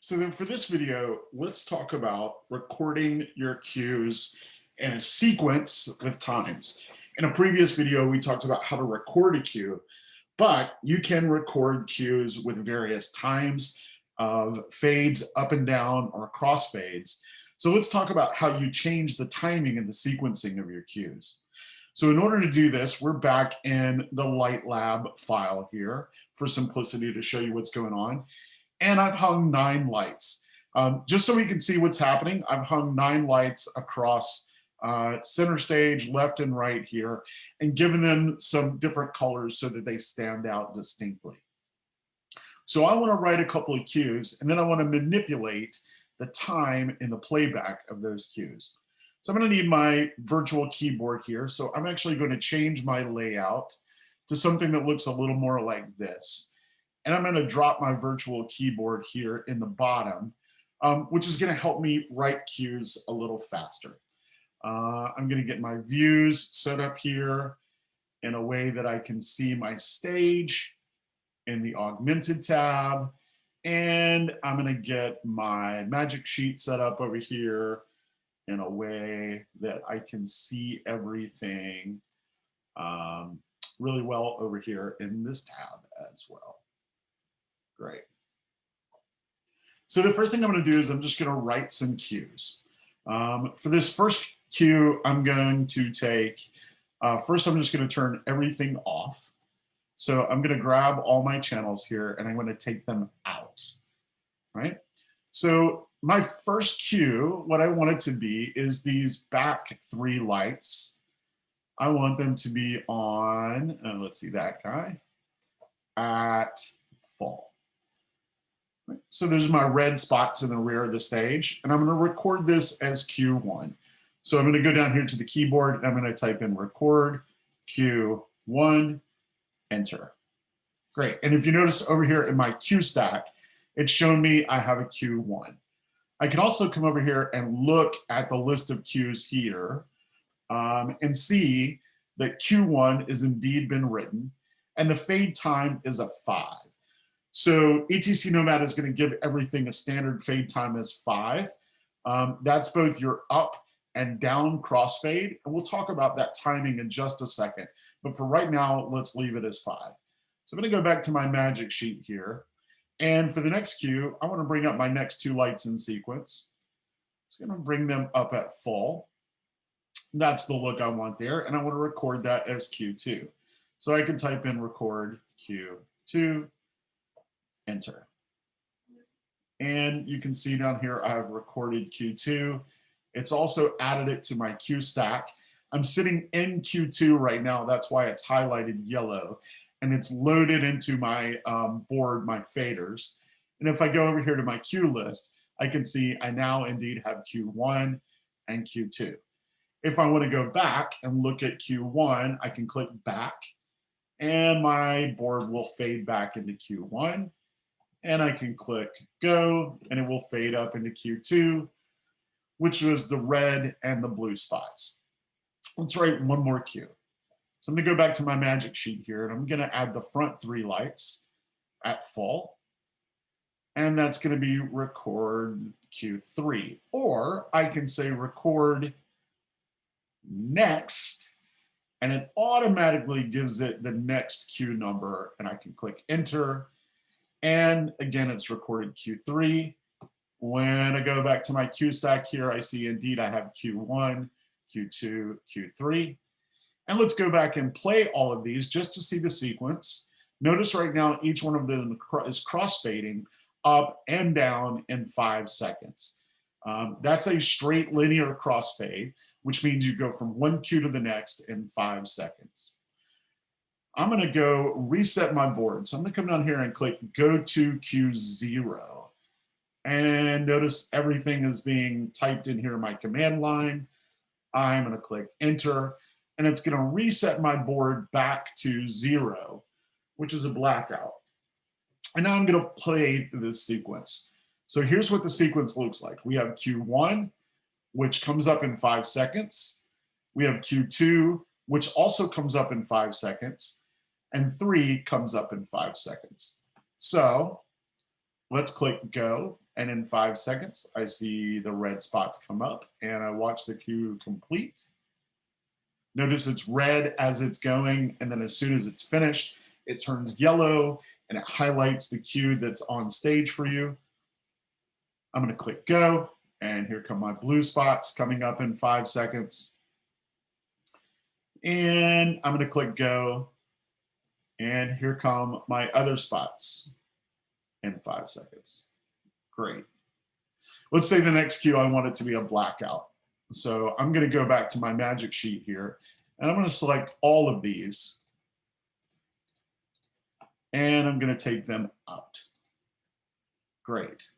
So then for this video, let's talk about recording your cues in a sequence with times. In a previous video, we talked about how to record a cue, but you can record cues with various times of fades up and down or crossfades. So let's talk about how you change the timing and the sequencing of your cues. So in order to do this, we're back in the Light Lab file here for simplicity to show you what's going on. And I've hung 9 lights. Just so we can see what's happening, I've hung 9 lights across center stage, left and right here, and given them some different colors so that they stand out distinctly. So I want to write a couple of cues, and then I want to manipulate the time in the playback of those cues. So I'm going to need my virtual keyboard here. So I'm actually going to change my layout to something that looks a little more like this. And I'm going to drop my virtual keyboard here in the bottom, which is going to help me write cues a little faster. I'm going to get my views set up here in a way that I can see my stage in the augmented tab. And I'm going to get my magic sheet set up over here in a way that I can see everything really well over here in this tab as well. Great. So the first thing I'm going to do is I'm just going to write some cues. For this first cue, I'm going to take, first I'm just going to turn everything off. So I'm going to grab all my channels here and I'm going to take them out, right? So my first cue, what I want it to be is these back 3 lights. I want them to be on, let's see that guy, at full. So there's my red spots in the rear of the stage, and I'm going to record this as Q1. So I'm going to go down here to the keyboard, and I'm going to type in record Q1, enter. Great. And if you notice over here in my cue stack, it's shown me I have a Q1. I can also come over here and look at the list of cues here and see that Q1 is indeed been written, and the fade time is a 5. So ETC Nomad is going to give everything a standard fade time as 5. That's both your up and down crossfade. And we'll talk about that timing in just a second. But for right now, let's leave it as 5. So I'm going to go back to my magic sheet here. And for the next cue, I want to bring up my next 2 lights in sequence. It's going to bring them up at full. That's the look I want there. And I want to record that as Q2. So I can type in record Q2. Enter. And you can see down here, I've recorded Q2. It's also added it to my cue stack. I'm sitting in Q2 right now. That's why it's highlighted yellow. And it's loaded into my board, my faders. And if I go over here to my cue list, I can see I now indeed have Q1 and Q2. If I want to go back and look at Q1, I can click back and my board will fade back into Q1. And I can click go and it will fade up into Q2, which was the red and the blue spots. Let's write one more cue. So I'm going to go back to my magic sheet here and I'm going to add the front 3 lights at full. And that's going to be record Q3. Or I can say record next and it automatically gives it the next cue number and I can click enter. And again, it's recorded Q3. When I go back to my cue stack here, I see indeed I have Q1, Q2, Q3. And let's go back and play all of these just to see the sequence. Notice right now, each one of them is crossfading up and down in 5 seconds. That's a straight linear crossfade, which means you go from one cue to the next in 5 seconds. I'm going to go reset my board. So I'm going to come down here and click go to Q0. And notice everything is being typed in here in my command line. I'm going to click enter. And it's going to reset my board back to 0, which is a blackout. And now I'm going to play this sequence. So here's what the sequence looks like. We have Q1, which comes up in 5 seconds. We have Q2, which also comes up in 5 seconds. And 3 comes up in 5 seconds. So let's click go And in 5 seconds, I see the red spots come up and I watch the queue complete. Notice it's red as it's going, and then as soon as it's finished, it turns yellow and it highlights the queue that's on stage for you. I'm gonna click go, and here come my blue spots coming up in 5 seconds. And I'm gonna click go, and here come my other spots in 5 seconds. Great. Let's say the next queue I want it to be a blackout. So I'm going to go back to my magic sheet here, and I'm going to select all of these, and I'm going to take them out. Great.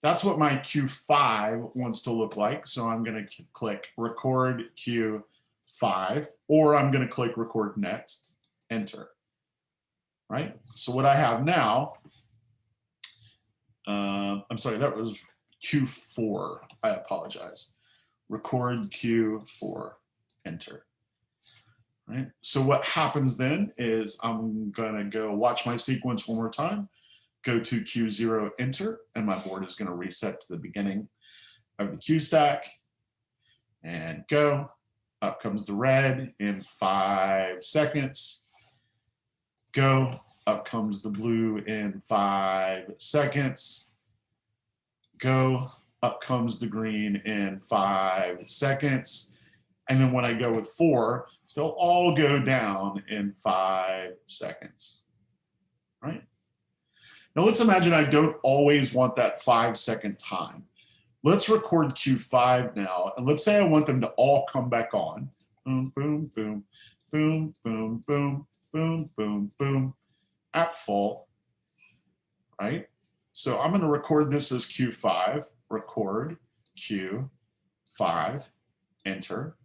That's what my Q5 wants to look like. So I'm going to click record Q5, or I'm going to click record next, enter. Right? So what I have now, I'm sorry, that was Q4. I apologize. Record Q4, enter. Right? So what happens then is I'm gonna go watch my sequence one more time, go to Q0, enter, and my board is gonna reset to the beginning of the Q stack, and go. Up comes the red in 5 seconds. Go. Up comes the blue in 5 seconds. Go. Up comes the green in 5 seconds. And then when I go with 4, they'll all go down in 5 seconds, right? Now let's imagine I don't always want that 5-second time. Let's record Q5 now, and let's say I want them to all come back on. Boom, boom, boom, boom, boom, boom, boom, boom, boom, at full, right? So I'm gonna record this as Q5, record Q5, enter.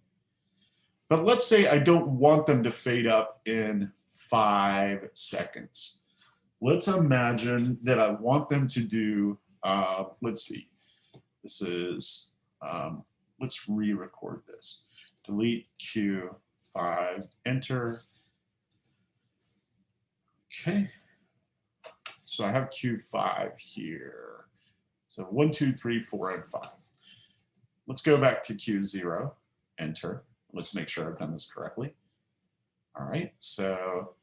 But let's say I don't want them to fade up in 5 seconds. Let's imagine that I want them to do, let's see, this is, let's re-record this. Delete Q5, enter. Okay, so I have Q5 here. So 1, 2, 3, 4, and 5. Let's go back to Q0, enter. Let's make sure I've done this correctly. All right, so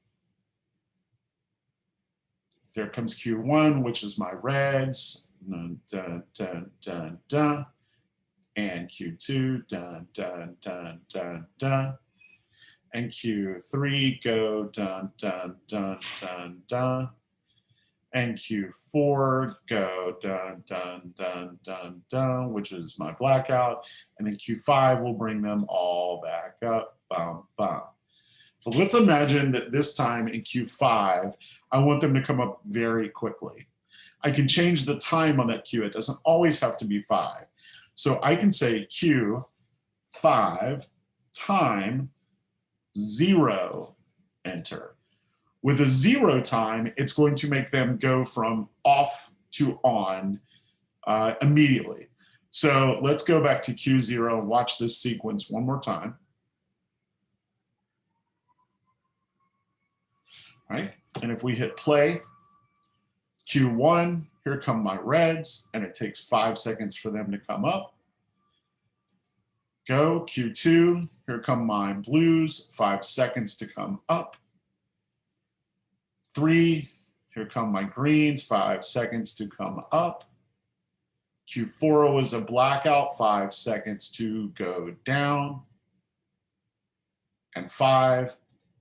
there comes Q1, which is my reds, dun, dun, dun, dun, dun. And Q2, dun, dun, dun, dun, dun. And Q3, go, dun, dun, dun, dun, dun. And Q4, go, dun, dun, dun, dun, dun, which is my blackout. And then Q5 will bring them all back up, bum, bum. But let's imagine that this time in Q5, I want them to come up very quickly. I can change the time on that Q. It doesn't always have to be 5. So I can say Q5 time 0, enter. With a 0 time, it's going to make them go from off to on immediately. So let's go back to Q0 and watch this sequence one more time. All right, and if we hit play, Q1, here come my reds, and it takes 5 seconds for them to come up. Go, Q2, here come my blues, 5 seconds to come up. 3, here come my greens, 5 seconds to come up. Q4 was a blackout, 5 seconds to go down. And 5,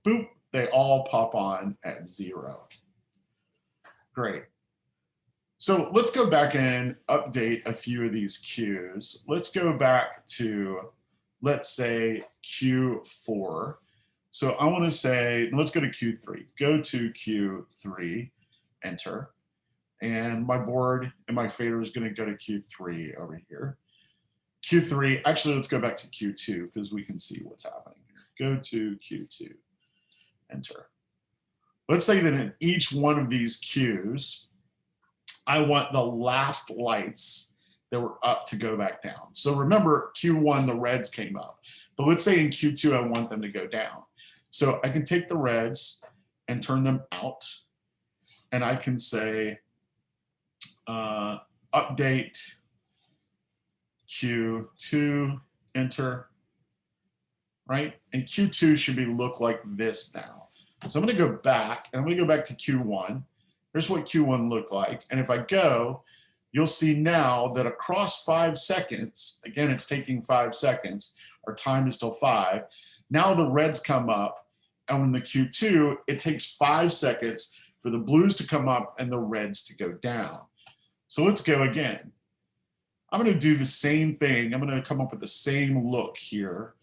boop, they all pop on at 0. Great. So let's go back and update a few of these cues. Let's go back to, let's say, Q4. So I want to say, let's go to Q3. Go to Q3, enter. And my board and my fader is going to go to Q3 over here. Q3, actually, let's go back to Q2 because we can see what's happening here. Go to Q2, enter. Let's say that in each one of these cues, I want the last lights that were up to go back down. So remember, Q1, the reds came up. But let's say in Q2, I want them to go down. So I can take the reds and turn them out. And I can say update Q2, enter, right? And Q2 should look like this now. So I'm going to go back, and I'm going to go back to Q1. Here's what Q1 looked like. And if I go, you'll see now that across 5 seconds, again, it's taking 5 seconds, our time is still 5. Now the reds come up, and when the Q2, it takes 5 seconds for the blues to come up and the reds to go down. So let's go again. I'm going to do the same thing. I'm going to come up with the same look here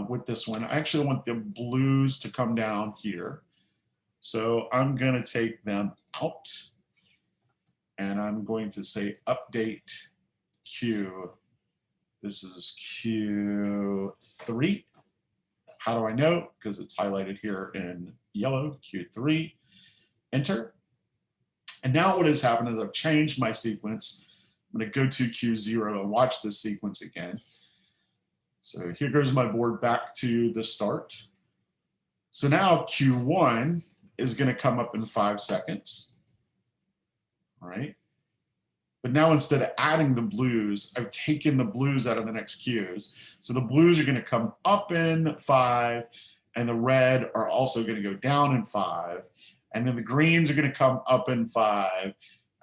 with this one. I actually want the blues to come down here. So I'm going to take them out, and I'm going to say update Q. This is Q3. How do I know? Because it's highlighted here in yellow, Q3, enter. And now what has happened is I've changed my sequence. I'm going to go to Q0 and watch this sequence again. So here goes my board back to the start. So now Q1 is going to come up in 5 seconds. All right. But now instead of adding the blues, I've taken the blues out of the next cues. So the blues are going to come up in 5, and the red are also going to go down in 5. And then the greens are going to come up in 5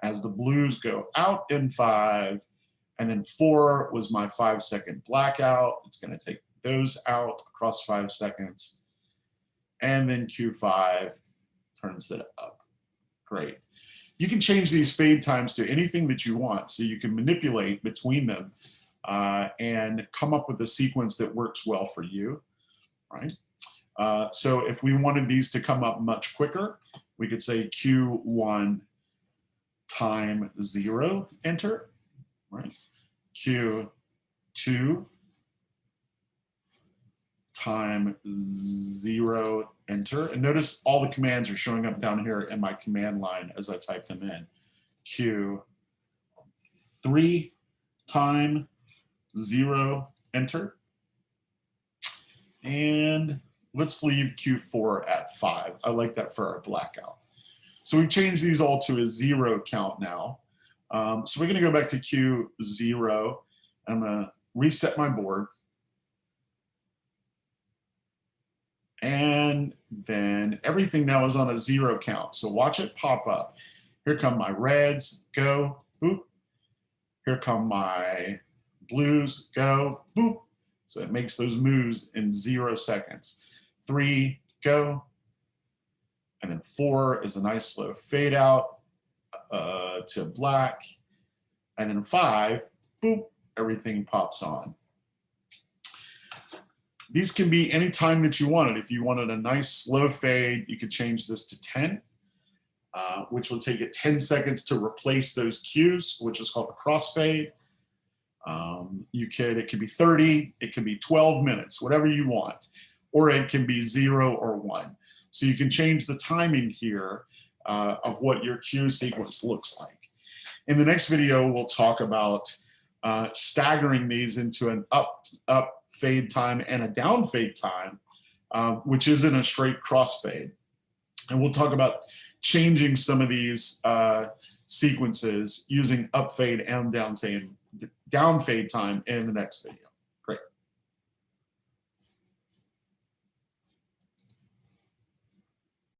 as the blues go out in 5. And then 4 was my 5-second blackout. It's going to take those out across 5 seconds. And then Q5 turns it up. Great. You can change these fade times to anything that you want, so you can manipulate between them and come up with a sequence that works well for you, right? So if we wanted these to come up much quicker, we could say Q1 time 0, enter, right? Q2 time 0, enter. And notice all the commands are showing up down here in my command line as I type them in. Q3 time 0, enter. And let's leave Q4 at 5. I like that for our blackout. So we've changed these all to a 0 count now. So we're going to go back to Q0. I'm going to reset my board. And then everything now is on a 0 count. So watch it pop up. Here come my reds, go, boop. Here come my blues, go, boop. So it makes those moves in 0 seconds. 3, go. And then 4 is a nice slow fade out to black. And then 5, boop, everything pops on. These can be any time that you wanted. If you wanted a nice slow fade, you could change this to 10, which will take it 10 seconds to replace those cues, which is called a crossfade. It could be 30, it can be 12 minutes, whatever you want, or it can be 0 or 1. So you can change the timing here of what your cue sequence looks like. In the next video, we'll talk about staggering these into an up fade time and a down fade time, which isn't a straight crossfade. And we'll talk about changing some of these sequences using up fade and down fade time in the next video.